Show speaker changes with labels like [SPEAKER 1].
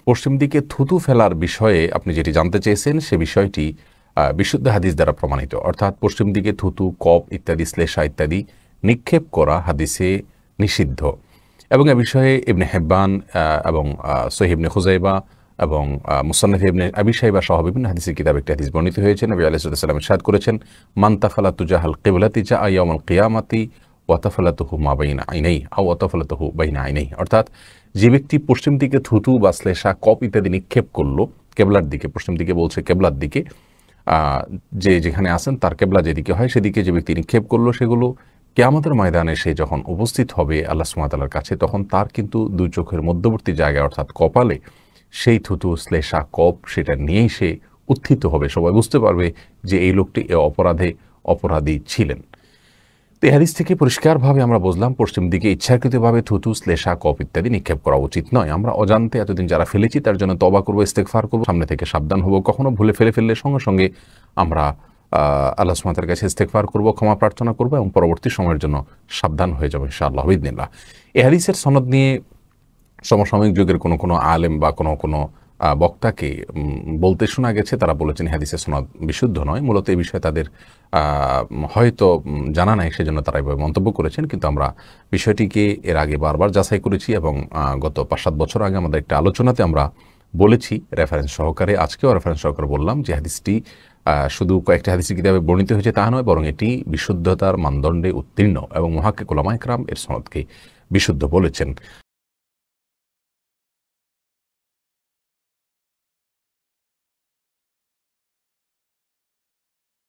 [SPEAKER 1] পশ্চিম দিকে থুতু ফেলার বিষয়ে আপনি যেটি জানতে চেয়েছেন সে বিষয়টি বিশুদ্ধ হাদিস দ্বারা প্রমাণিত, অর্থাৎ পশ্চিম দিকে থুতু, কপ ইত্যাদি, শ্লেষা ইত্যাদি নিক্ষেপ করা হাদিসে নিষিদ্ধ। এবং এ বিষয়ে ইবনে হেব্বান এবং সহিহ ইবনে খুজাইবা এবং মুসান্নাফ ইবনে আবি শাইবা সহ বিভিন্ন হাদিসের কিতাবে একটি হাদিস বর্ণিত হয়েছে। নবী আলাইহিস সালাম ইরশাদ করেছেন, মান তাফালাতু জাহাল কিবলাতি জাআ ইয়াউমাল কিয়ামাতি ওয়া তাফালাতুহু মা বাইনা আইনাইহি আও ওয়া তাফালাতুহু বাইনা আইনাইহি। অর্থাৎ যে ব্যক্তি পশ্চিম দিকে থুতু বা শ্লেষা, কপ ইত্যাদি নিক্ষেপ করলো কেবলার দিকে, পশ্চিম দিকে বলছে কেবলার দিকে, যে যেখানে আছেন তার কেবলা যেদিকে হয় সেদিকে যে ব্যক্তি নিক্ষেপ করলো, সেগুলো কিয়ামতের ময়দানে সে যখন উপস্থিত হবে আল্লাহ সুবহানাহু ওয়া তাআলার কাছে, তখন তার কিন্তু দুই চোখের মধ্যবর্তী জায়গায় অর্থাৎ কপালে সেই থুতু, শ্লেষা, কপ সেটা নিয়েই সে উত্থিত হবে। সবাই বুঝতে পারবে যে এই লোকটি এ অপরাধী ছিলেন। তো এই হাদিস থেকে পরিষ্কারভাবে আমরা বুঝলাম পশ্চিম দিকে ইচ্ছাকৃতভাবে থুতু, শ্লেষা, কপ ইত্যাদি নিক্ষেপ করা উচিত নয়। আমরা অজান্তে এতদিন যারা ফেলেছি তার জন্য তওবা করবো, ইস্তেগফার করবো, সামনে থেকে সাবধান হব। কখনো ভুলে ফেললে সঙ্গে সঙ্গে আমরা আল্লাহ সুবহানাহু ওয়া তাআলার কাছে ইস্তেগফার করবো, ক্ষমা প্রার্থনা করবো এবং পরবর্তী সময়ের জন্য সাবধান হয়ে যাবো ইনশাআল্লাহ বিইذনিল্লাহ। এই হাদিসের সনদ নিয়ে সমসাময়িক যুগের কোনো আলেম বা কোনো বক্তাকে বলতে শোনা গেছে, তারা বলেছেন হাদিসের সনদ বিশুদ্ধ নয়। মূলত এই বিষয়ে তাদের হয়তো জানা নাই, সেজন্য তারা এভাবে মন্তব্য করেছেন। কিন্তু আমরা বিষয়টিকে এর আগে বারবার যাচাই করেছি এবং গত 5-7 বছর আগে আমাদের একটা আলোচনাতে আমরা বলেছি রেফারেন্স সহকারে, আজকেও রেফারেন্স সহকারে বললাম যে হাদিসটি শুধু কয়েকটি হাদিসের কিতাবে বর্ণিত হয়েছে তা নয়, বরং এটি বিশুদ্ধতার মানদণ্ডে উত্তীর্ণ এবং মুহাক্কিক উলামায়ে কেরাম এর সনদকে বিশুদ্ধ বলেছেন।